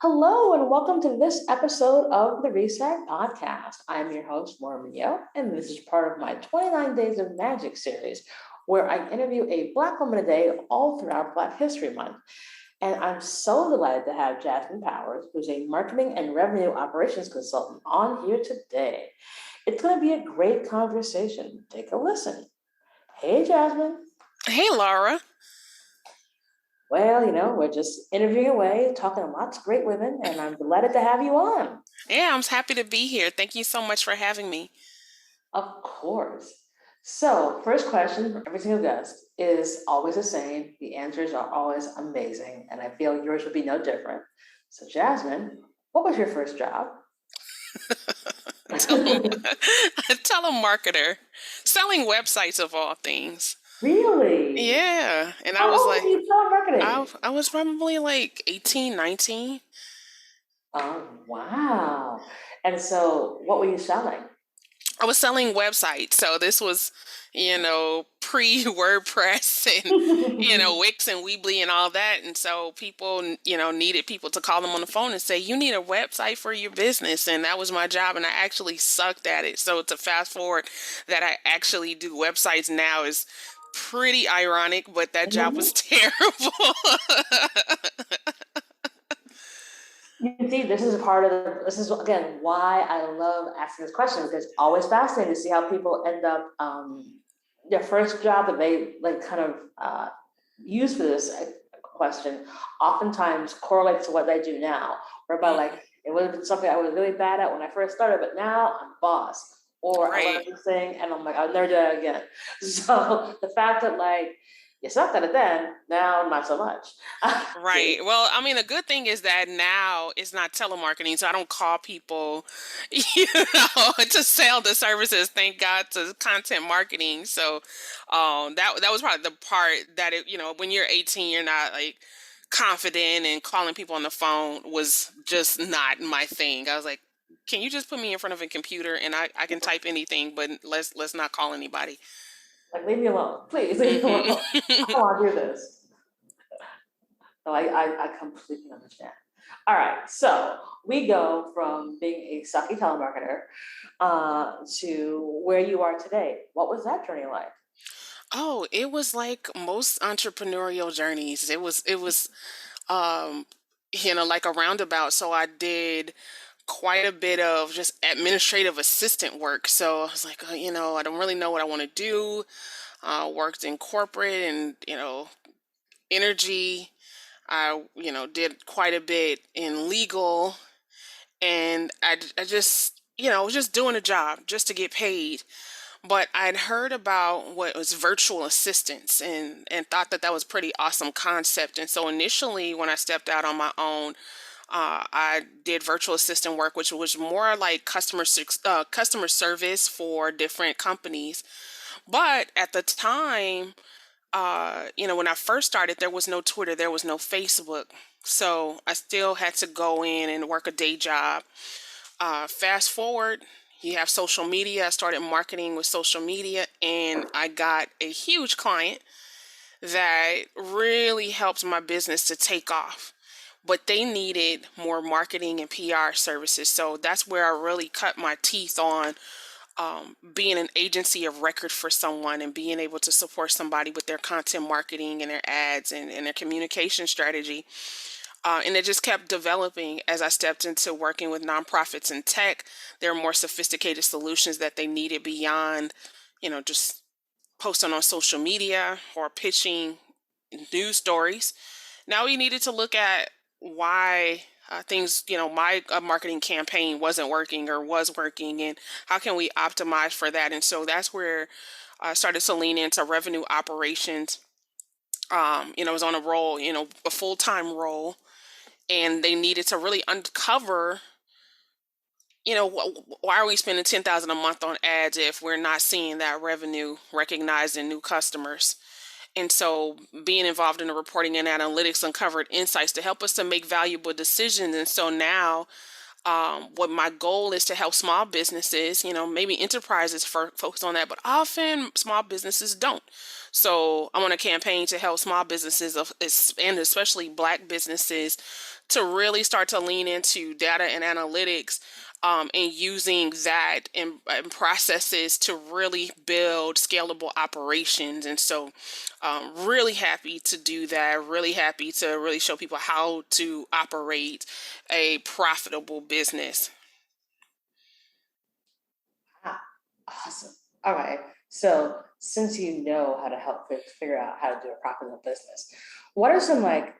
Hello and welcome to this episode of the Reset Podcast. I'm your host, Maura Miguel, and this is part of my 29 Days of Magic series, where I interview a Black woman a day all throughout Black History Month. And I'm so delighted to have Jasmine Powers, who's a marketing and revenue operations consultant, on here today. It's going to be a great conversation. Take a listen. Hey, Jasmine. Hey, Laura. Well, we're just interviewing away, talking to lots of great women, and I'm delighted to have you on. Yeah, I'm happy to be here. Thank you so much for having me. Of course. So, first question for every single guest is always the same. The answers are always amazing, and I feel yours would be no different. So, Jasmine, what was your first job? Telemarketer, selling websites of all things. Really? Yeah, and I How was old like, were you selling marketing? I was probably like 18, 19. Oh, wow. And so, what were you selling? I was selling websites. So this was, pre WordPress and, Wix and Weebly and all that. And so people, needed people to call them on the phone and say, you need a website for your business. And that was my job. And I actually sucked at it. So to fast forward that I actually do websites now is pretty ironic, but that job was terrible. You see, this is again why I love asking this question, because it's always fascinating to see how people end up their first job that they like kind of use for this question oftentimes correlates to what they do now, whereby like it would have been something I was really bad at when I first started, but now I'm boss, or I learned Right. this thing and I'm like, I'll never do that again. So the fact that like you sucked at it then, now not so much. Right. Well, I mean, the good thing is that now it's not telemarketing, so I don't call people, to sell the services. Thank God to content marketing. So, that was probably the part that when you're 18, you're not like confident, and calling people on the phone was just not my thing. I was like, can you just put me in front of a computer and I can type anything, but let's not call anybody. Like, leave me alone, please, leave me alone. I don't Hmm. want to do this. No, I completely understand. All right, so we go from being a sucky telemarketer to where you are today. What was that journey like? Oh, it was like most entrepreneurial journeys. It was um like a roundabout. So I did quite a bit of just administrative assistant work. So I was like, I don't really know what I want to do. Worked in corporate and, energy. I, did quite a bit in legal, and I just, was just doing a job just to get paid. But I'd heard about what was virtual assistants, and thought that that was pretty awesome concept. And so initially, when I stepped out on my own, I did virtual assistant work, which was more like customer service for different companies. But at the time, when I first started, there was no Twitter, there was no Facebook. So I still had to go in and work a day job. Fast forward, you have social media. I started marketing with social media, and I got a huge client that really helped my business to take off. But they needed more marketing and PR services. So that's where I really cut my teeth on, being an agency of record for someone and being able to support somebody with their content marketing and their ads and their communication strategy. And it just kept developing as I stepped into working with nonprofits and tech. There are more sophisticated solutions that they needed beyond, just posting on social media or pitching news stories. Now we needed to look at why things, my marketing campaign wasn't working or was working, and how can we optimize for that. And so that's where I started to lean into revenue operations. I was on a role, a full-time role, and they needed to really uncover, why are we spending 10,000 a month on ads if we're not seeing that revenue recognized in new customers. And so being involved in the reporting and analytics uncovered insights to help us to make valuable decisions. And so now, what my goal is to help small businesses, maybe enterprises focus on that, but often small businesses don't. So I'm on a campaign to help small businesses and especially Black businesses to really start to lean into data and analytics, and using that and processes to really build scalable operations. And so, really happy to do that. Really happy to really show people how to operate a profitable business. Ah, awesome. All right. So since you know how to help figure out how to do a profitable business, what are some like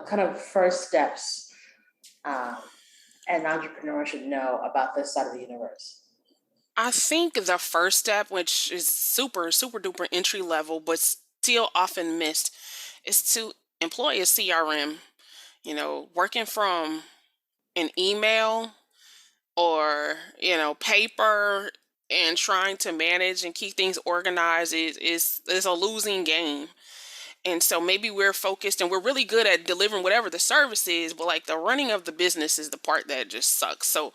kind of first steps um, an entrepreneur should know about this side of the universe? I think the first step, which is super duper entry level, but still often missed, is to employ a CRM. Working from an email or paper and trying to manage and keep things organized is a losing game. And so maybe we're focused and we're really good at delivering whatever the service is, but like the running of the business is the part that just sucks. So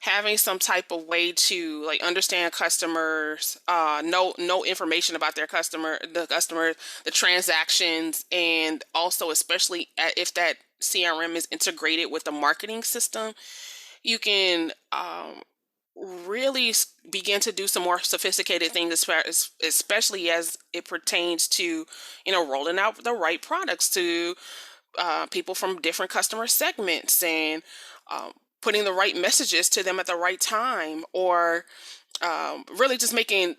having some type of way to like understand customers, know information about the customer, the transactions, and also especially if that CRM is integrated with the marketing system, you can really begin to do some more sophisticated things, especially as it pertains to rolling out the right products to people from different customer segments, and um, putting the right messages to them at the right time, or really just making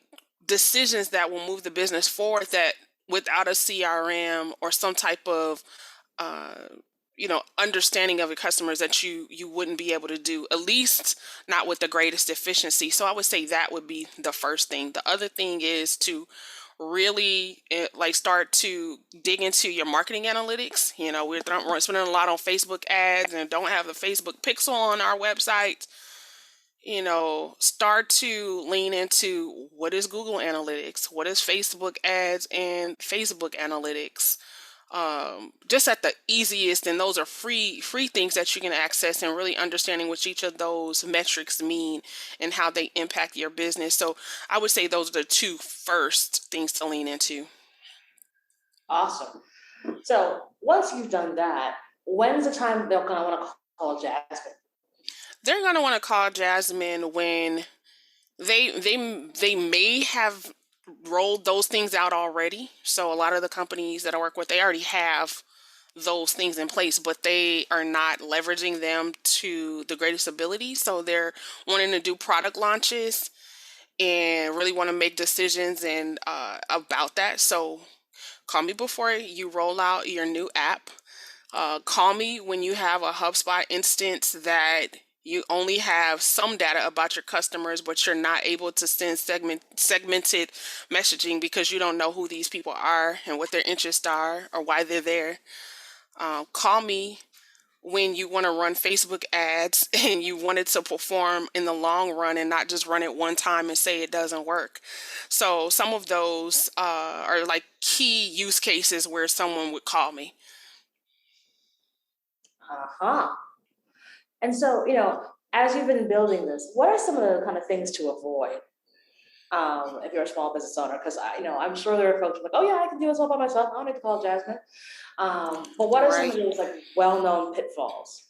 decisions that will move the business forward, that without a CRM or some type of uh, understanding of your customers, that you wouldn't be able to do, at least not with the greatest efficiency. So I would say that would be the first thing. The other thing is to really like start to dig into your marketing analytics. We're spending a lot on Facebook ads and don't have the Facebook pixel on our website. Start to lean into what is Google Analytics, what is Facebook ads and Facebook Analytics, just at the easiest. And those are free things that you can access, and really understanding what each of those metrics mean and how they impact your business. So I would say those are the two first things to lean into. Awesome. So once you've done that, when's the time they're going to want to call Jasmine? They're going to want to call Jasmine when they may have rolled those things out already. So a lot of the companies that I work with, they already have those things in place, but they are not leveraging them to the greatest ability. So they're wanting to do product launches and really want to make decisions and about that. So call me before you roll out your new app. Call me when you have a HubSpot instance that you only have some data about your customers, but you're not able to send segmented messaging because you don't know who these people are and what their interests are or why they're there. Call me when you want to run Facebook ads and you want it to perform in the long run and not just run it one time and say it doesn't work. So some of those are like key use cases where someone would call me. Uh-huh. And so, as you've been building this, what are some of the kind of things to avoid if you're a small business owner? Because I'm sure there are folks who are like, oh yeah, I can do this all by myself. I don't need to call Jasmine. But what are some of Right. those like well-known pitfalls?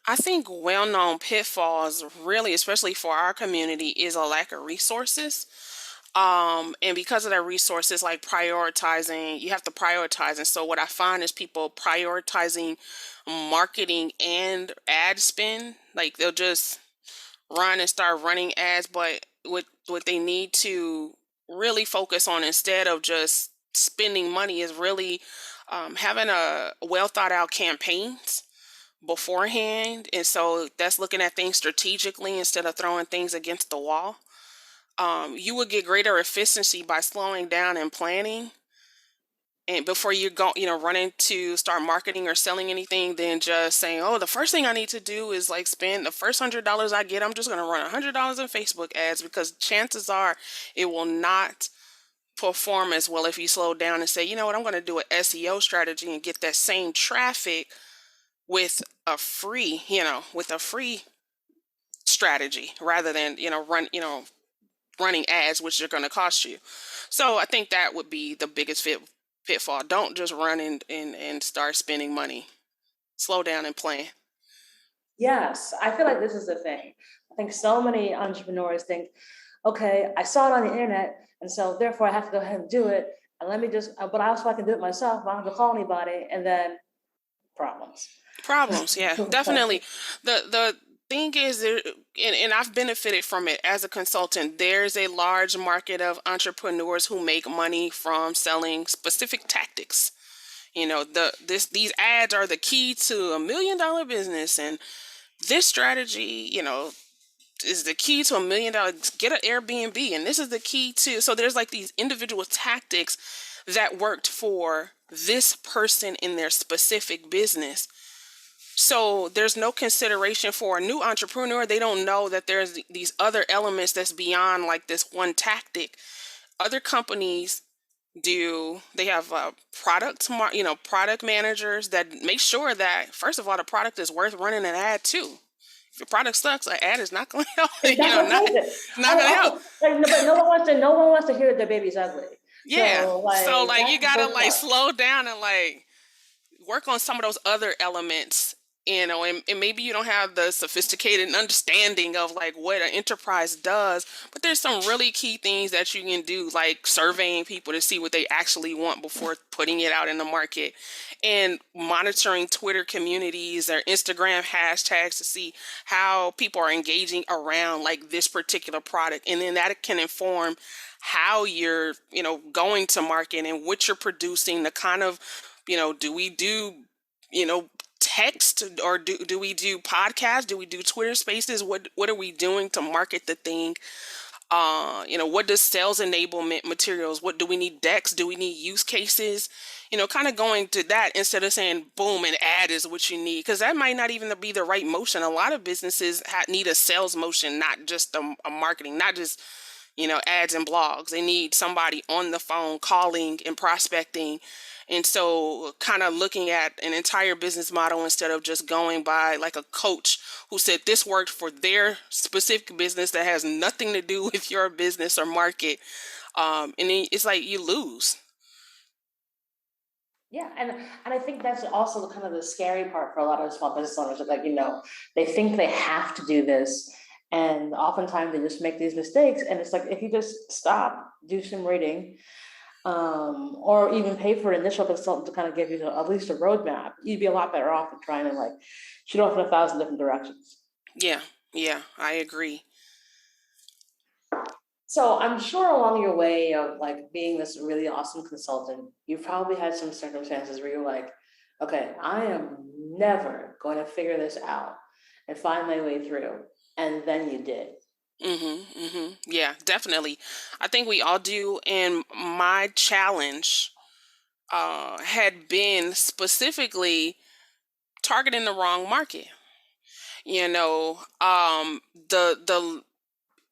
I think well-known pitfalls, really, especially for our community, is a lack of resources. And because of that resources, like prioritizing, you have to prioritize. And so what I find is people prioritizing marketing and ad spend. Like they'll just run and start running ads, but what they need to really focus on instead of just spending money is really having a well thought out campaigns beforehand. And so that's looking at things strategically instead of throwing things against the wall. You would get greater efficiency by slowing down and planning, and before you go running to start marketing or selling anything, than just saying, oh, the first thing I need to do is like spend the first $100 I get, I'm just going to run $100 in Facebook ads, because chances are it will not perform as well if you slow down and say, you know what, I'm going to do an SEO strategy and get that same traffic with a free strategy, rather than run running ads, which are going to cost you. So I think that would be the biggest pitfall. Don't just run and start spending money. Slow down and plan. Yes, I feel like this is the thing. I think so many entrepreneurs think, okay, I saw it on the internet, and so therefore I have to go ahead and do it. And let me just, but I also I can do it myself. I don't have to call anybody, and then problems. Problems, yeah, definitely. The thing is, and I've benefited from it as a consultant. There's a large market of entrepreneurs who make money from selling specific tactics. These ads are the key to $1 million business, and this strategy, is the key to $1 million. Get an Airbnb, and this is the key to. So there's like these individual tactics that worked for this person in their specific business. So there's no consideration for a new entrepreneur. They don't know that there's these other elements that's beyond like this one tactic. Other companies do. They have product managers that make sure that, first of all, the product is worth running an ad to. If your product sucks, an ad is not going to help. That's what It's not going to help. But no one wants to hear that their baby's ugly. Yeah. So So like that's you the gotta first like part. slow down and like work on some of those other elements, and maybe you don't have the sophisticated understanding of like what an enterprise does, but there's some really key things that you can do, like surveying people to see what they actually want before putting it out in the market, and monitoring Twitter communities or Instagram hashtags to see how people are engaging around like this particular product, and then that can inform how you're going to market and what you're producing, the kind of do we do text, or do we do podcasts, do we do Twitter spaces, what are we doing to market the thing? What does sales enablement materials, what do we need, decks, do we need use cases, kind of going to that instead of saying boom, an ad is what you need, because that might not even be the right motion. A lot of businesses need a sales motion, not just a marketing, not just ads and blogs. They need somebody on the phone calling and prospecting. And so kind of looking at an entire business model instead of just going by like a coach who said this worked for their specific business that has nothing to do with your business or market. And then it's like you lose. Yeah, and I think that's also the kind of the scary part for a lot of small business owners. Like, they think they have to do this, and oftentimes they just make these mistakes. And it's like, if you just stop, do some reading, or even pay for an initial consultant to kind of give you at least a roadmap, you'd be a lot better off than trying to like shoot off in 1,000 different directions. Yeah, yeah, I agree. So I'm sure along your way of like being this really awesome consultant, you've probably had some circumstances where you're like, okay, I am never going to figure this out and find my way through. And then you did. Yeah, definitely. I think we all do. And my challenge had been specifically targeting the wrong market. The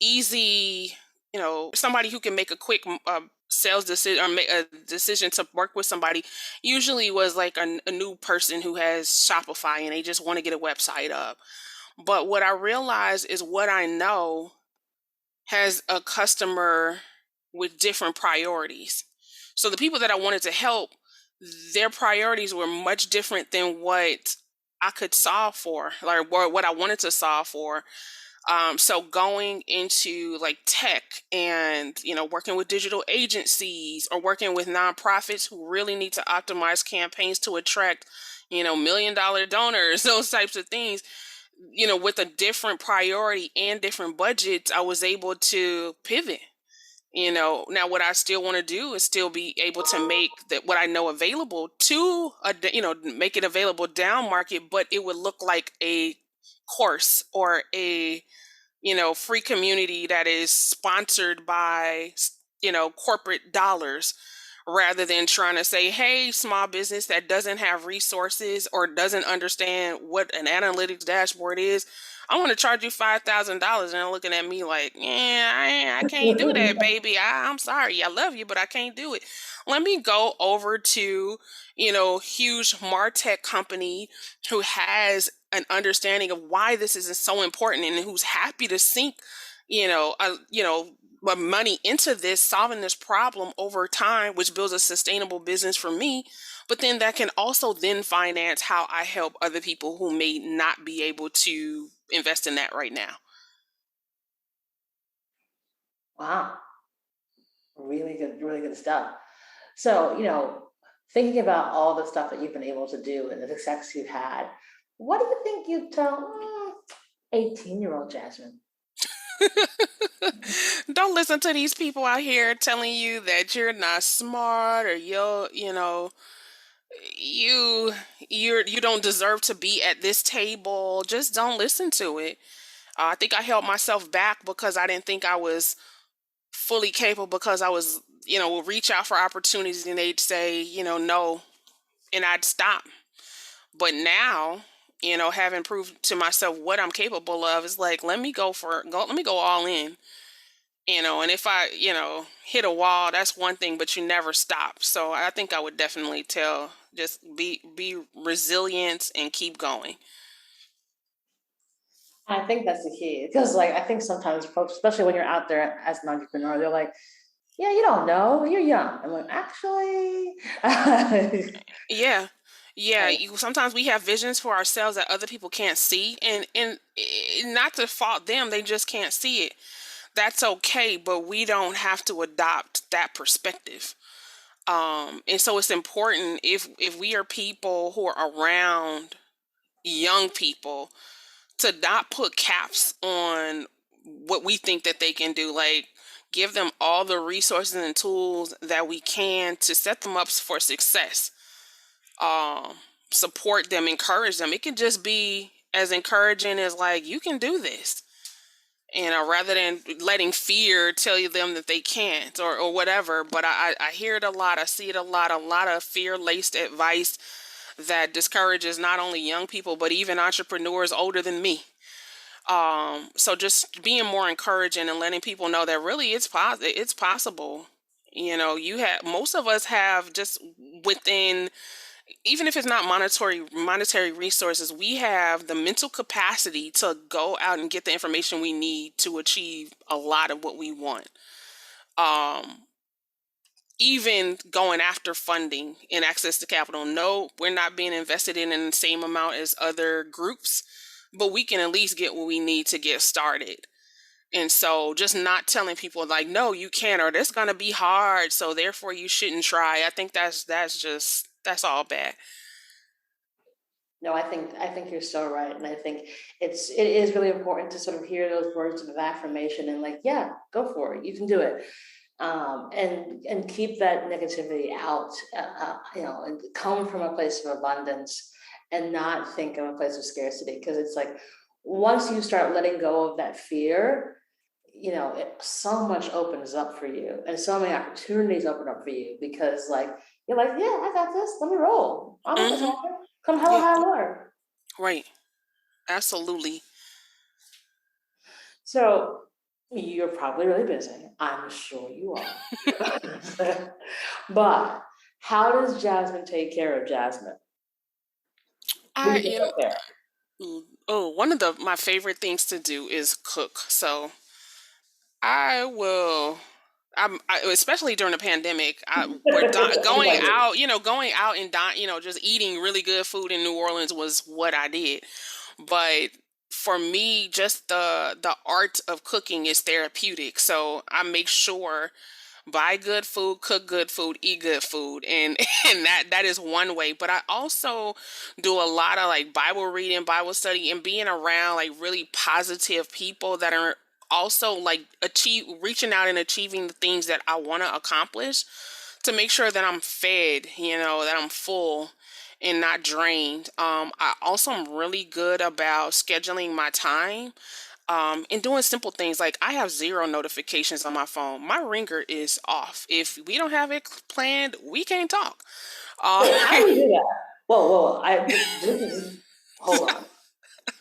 easy, somebody who can make a quick sales decision or make a decision to work with somebody usually was like a new person who has Shopify and they just want to get a website up. But what I realized is what I know has a customer with different priorities. So the people that I wanted to help, their priorities were much different than what I could solve for, like what I wanted to solve for. So going into like tech and working with digital agencies or working with nonprofits who really need to optimize campaigns to attract $1 million donors, those types of things, with a different priority and different budgets, I was able to pivot. Now what I still want to do is still be able to make that what I know available to make it available down market, but it would look like a course or a free community that is sponsored by corporate dollars, rather than trying to say, hey, small business that doesn't have resources or doesn't understand what an analytics dashboard is, I want to charge you $5,000. And they're looking at me like, yeah, I can't do that, baby. I'm sorry. I love you, but I can't do it. Let me go over to, huge MarTech company who has an understanding of why this is so important and who's happy to sink, money into this, solving this problem over time, which builds a sustainable business for me. But then that can also then finance how I help other people who may not be able to invest in that right now. Wow, really good stuff. So, thinking about all the stuff that you've been able to do and the success you've had, what do you think you'd tell 18-year-old Jasmine? Don't listen to these people out here telling you that you're not smart or you you don't deserve to be at this table. Just don't listen to it. I think I held myself back because I didn't think I was fully capable, because I was, will reach out for opportunities and they'd say, no, and I'd stop. But now, having proved to myself what I'm capable of, is like, let me go all in. And if I, hit a wall, that's one thing, but you never stop. So I think I would definitely tell, just be resilient and keep going. I think that's the key because, like, I think sometimes folks, especially when you're out there as an entrepreneur, they're like, "Yeah, you don't know, you're young." I'm like, "Actually," Yeah. Yeah, like, sometimes we have visions for ourselves that other people can't see, and not to fault them, they just can't see it. That's okay, but we don't have to adopt that perspective. And so it's important, if we are people who are around young people, to not put caps on what we think that they can do. Like, give them all the resources and tools that we can to set them up for success. um Support them, encourage them. It can just be as encouraging as, like, you can do this, rather than letting fear tell you them that they can't, or whatever. But I hear it a lot, I see it a lot of fear laced advice that discourages not only young people but even entrepreneurs older than me. So just being more encouraging and letting people know that really it's possible. You have most of us have, just within, even if it's not monetary resources, we have the mental capacity to go out and get the information we need to achieve a lot of what we want. Um, Even going after funding and access to capital. No, we're not being invested in the same amount as other groups, but we can at least get what we need to get started. And so just not telling people, like, no, you can't, or this gonna be hard, so therefore you shouldn't try. I think that's all bad. no, I think you're so right, and I think it is really important to sort of hear those words of affirmation and, like, yeah, go for it, you can do it, and keep that negativity out, and come from a place of abundance and not think of a place of scarcity because it's like once you start letting go of that fear, so much opens up for you and so many opportunities open up for you because, like, you're like, yeah, I got this. Let me roll. I'll make this Hmm. happen. Come hell or Yeah, high water. right. Absolutely. So you're probably really busy. I'm sure you are. But how does Jasmine take care of Jasmine? We I need to am. go there. Oh, one of the my favorite things to do is cook. So I will. Especially during the pandemic, going Like, out, going out and just eating really good food in New Orleans was what I did. But for me, just the art of cooking is therapeutic. So I make sure, buy good food, cook good food, eat good food, and and that is one way. But I also do a lot of, like, Bible reading, Bible study, and being around, like, really positive people that are also, like, reaching out and achieving the things that I want to accomplish, to make sure that I'm fed, that I'm full and not drained. I also am really good about scheduling my time, and doing simple things. Like, I have zero notifications on my phone. My ringer is off. If we don't have it planned, we can't talk. Uh, wait, how do you do that? Whoa, hold on.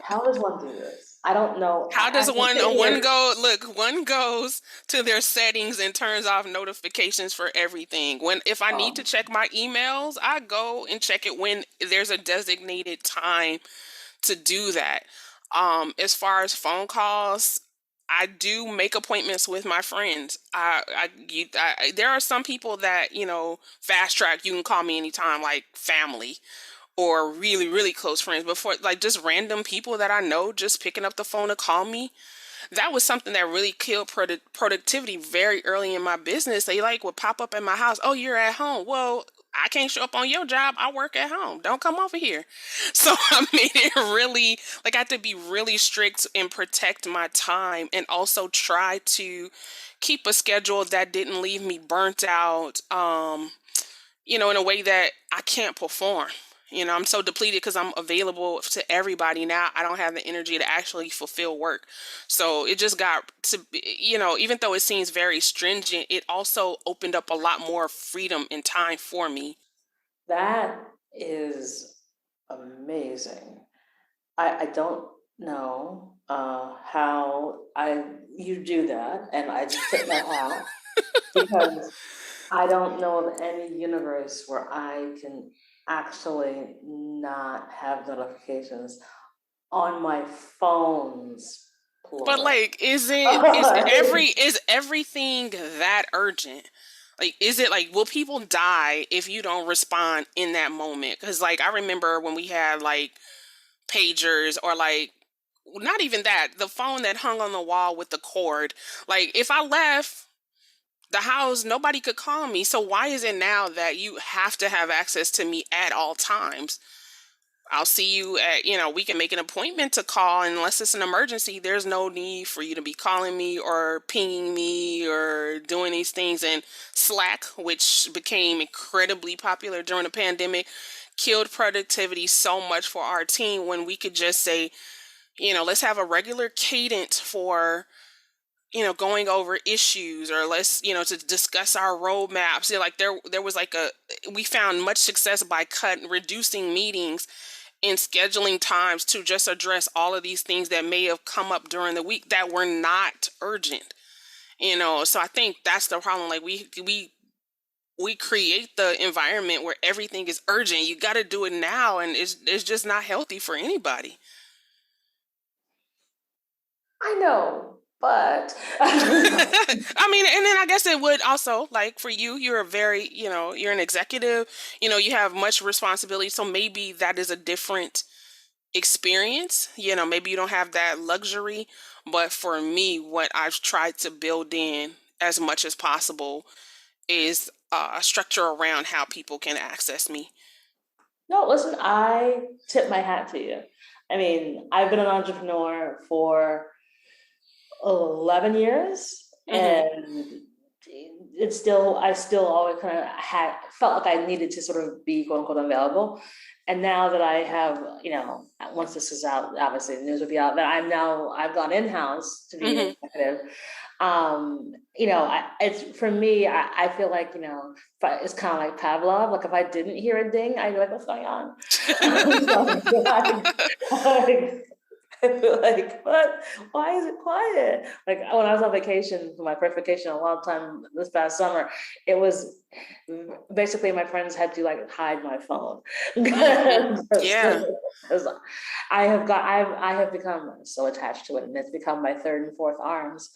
How does one do this? I don't know. how does I can sit one here. go? Look, one goes to their settings and turns off notifications for everything. If I need to Um, check my emails, I go and check it when there's a designated time to do that. As far as phone calls, I do make appointments with my friends. There are some people that, fast track. You can call me anytime, like family or really, really close friends. But for like just random people that I know, just picking up the phone to call me, that was something that really killed productivity very early in my business. They like would pop up at my house. Oh, you're at home. Well, I can't show up on your job. I work at home. Don't come over here. So I made it really like I had to be really strict and protect my time and also try to keep a schedule that didn't leave me burnt out. In a way that I can't perform. I'm so depleted because I'm available to everybody now. I don't have the energy to actually fulfill work. So it just got to, even though it seems very stringent, it also opened up a lot more freedom and time for me. That is amazing. I don't know how you do that, and I just tip my hat because I don't know of any universe where I can actually not have notifications on my phones, But plural. like, is everything that urgent? Like, is it like, will people die if you don't respond in that moment? Because like, I remember when we had like pagers or like not even that, the phone that hung on the wall with the cord. Like if I left the house, nobody could call me. So why is it now that you have to have access to me at all times? I'll see you at, we can make an appointment to call unless it's an emergency. There's no need for you to be calling me or pinging me or doing these things. And Slack, which became incredibly popular during the pandemic, killed productivity so much for our team when we could just say, let's have a regular cadence for, going over issues or let's, to discuss our roadmaps. Like there was like we found much success by reducing meetings and scheduling times to just address all of these things that may have come up during the week that were not urgent. So I think that's the problem. Like we create the environment where everything is urgent. You got to do it now, and it's just not healthy for anybody. I know, but I mean, and then I guess it would also, like for you, you're a very, you're an executive, you have much responsibility. So maybe that is a different experience. Maybe you don't have that luxury. But for me, what I've tried to build in as much as possible is a structure around how people can access me. no, listen, I tip my hat to you. I mean, I've been an entrepreneur for 11 years, Hmm. and I still always kind of had felt like I needed to sort of be quote unquote available. And now that I have, once this is out, obviously the news will be out, that I've gone in-house to be an Hmm. executive. It's for me, I feel like, it's kind of like Pavlov. Like if I didn't hear a ding, I'd be like, what's going on? Like, I feel like, what? Why is it quiet? Like when I was on vacation, for my first vacation a long time this past summer, it was basically my friends had to like hide my phone Hmm. because Yeah. I have become so attached to it, and it's become my third and fourth arms.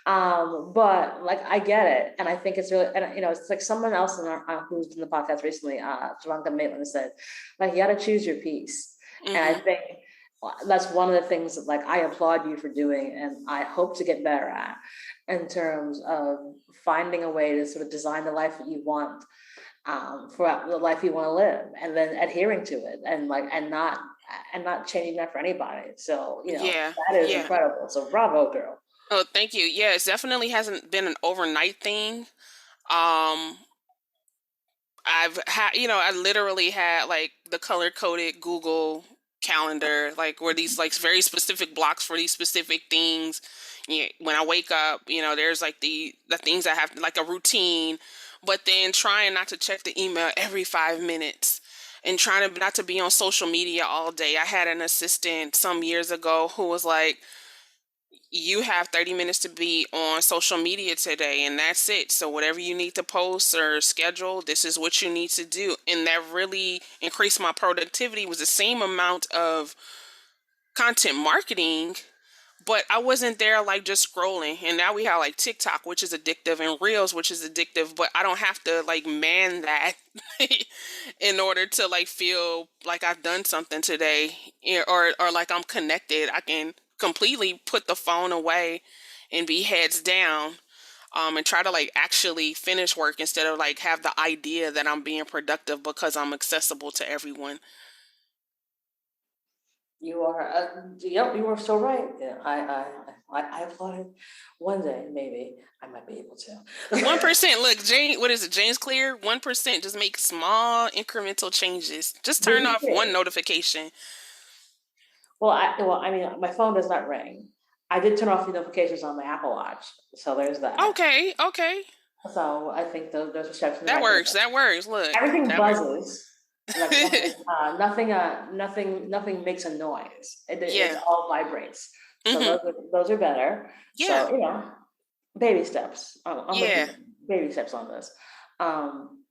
But like I get it, and I think it's really, and it's like someone else in our who's in the podcast recently, Javonka Maitland said, like you got to choose your piece, and I Hmm. think that's one of the things that like I applaud you for doing, and I hope to get better at, in terms of finding a way to sort of design the life that you want, for the life you want to live, and then adhering to it, and like and not changing that for anybody. So Yeah. that is Yeah. incredible. So bravo, girl. Oh, thank you. Yeah, it definitely hasn't been an overnight thing. Um, I literally had like the color coded Google calendar, like where these like very specific blocks for these specific things. Yeah, when I wake up, there's like the things I have like a routine, but then trying not to check the email every 5 minutes and trying to not to be on social media all day. I had an assistant some years ago who was like, you have 30 minutes to be on social media today and that's it. So whatever you need to post or schedule, this is what you need to do. And that really increased my productivity. Was the same amount of content marketing, but I wasn't there like just scrolling. And now we have like TikTok, which is addictive, and Reels, which is addictive, but I don't have to like man that in order to like feel like I've done something today, or like I'm connected. I can completely put the phone away and be heads down, and try to like actually finish work instead of like have the idea that I'm being productive because I'm accessible to everyone. You are, yep, you are so right. Yeah, I applaud it. One day, maybe I might be able to. 1%. Look, Jane, what is it? James Clear. 1%. Just make small incremental changes. Just This turn is off one it. notification. Well, I mean, my phone does not ring. I did turn off the notifications on my Apple Watch, so there's that. Okay, okay. So I think those are steps in the That right works. direction. That works. Look, Everything that works. buzzes, like nothing makes a noise. It's Yeah. all vibrates. So Mhm. those are better. Yeah. So baby steps. I'm with Yeah. you. Baby steps on this. Um,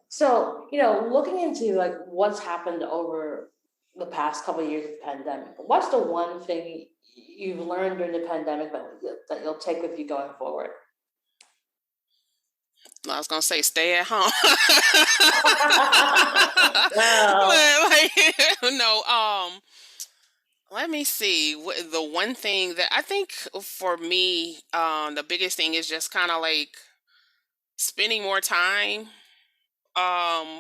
so looking into like what's happened over the past couple of years of the pandemic, what's the one thing you've learned during the pandemic that you'll take with you going forward? I was gonna say stay at home. Well, No. Let me see. The one thing that I think for me, the biggest thing is just kind of like spending more time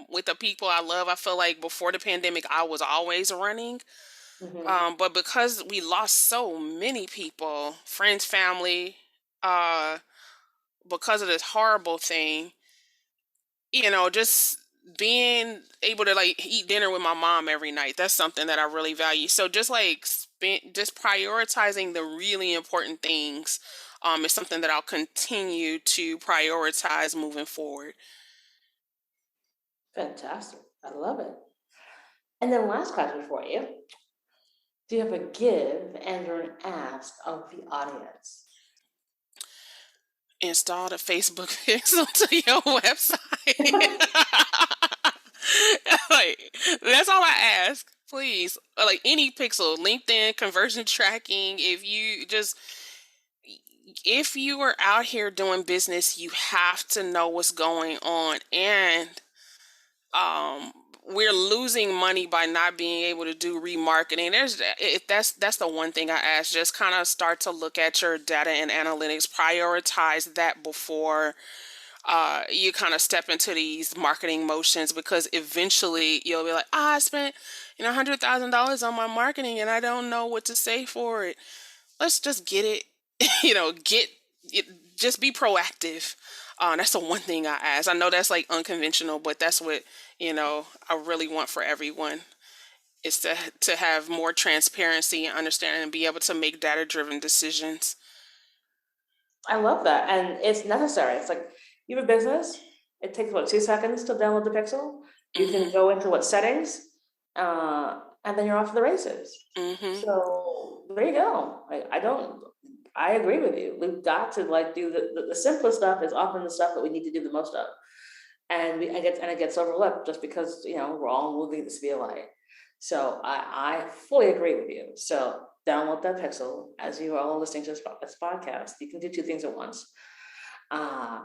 with the people I love. I feel like before the pandemic I was always running. mhm. But because we lost so many people, friends, family, uh because of this horrible thing, just being able to like eat dinner with my mom every night, that's something that I really value. So just like just prioritizing the really important things is something that I'll continue to prioritize moving forward. Fantastic. I love it. And then last question for you. Do you have a give and or an ask of the audience? Install the Facebook pixel to your website. Like, that's all I ask. Please. Like any pixel, LinkedIn, conversion tracking, if you are out here doing business, you have to know what's going on. And um we're losing money by not being able to do remarketing. If that's the one thing I ask, just kind of start to look at your data and analytics, prioritize that before you kind of step into these marketing motions, because eventually you'll be like, I spent $100,000 on my marketing and I don't know what to say for it. Let's just get it. Get it. Just be proactive. That's the one thing I ask. I know that's like unconventional, but that's what I really want for everyone, is to have more transparency and understanding and be able to make data driven decisions. I love that. And it's necessary. It's like you have a business, it takes what, 2 seconds to download the pixel. You can Mhm. go into what settings, and then you're off to the races. Mhm. So there you go. I agree with you. We've got to like do the simplest stuff is often the stuff that we need to do the most of. And it gets overlooked just because we're all moving at the speed of light. So I fully agree with you. So download that pixel as you are all listening to this podcast. You can do two things at once. Uh,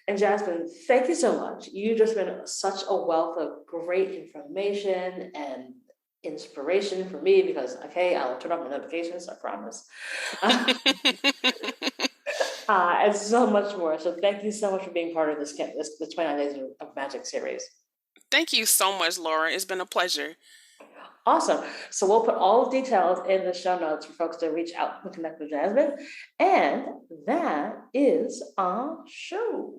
and Jasmine, thank you so much. You've just been such a wealth of great information and inspiration for me because, okay, I will turn off my notifications, I promise. And so much more. So thank you so much for being part of this 29 Days of Magic series. Thank you so much, Laura. It's been a pleasure. Awesome. So we'll put all the details in the show notes for folks to reach out and connect with Jasmine. And that is our show.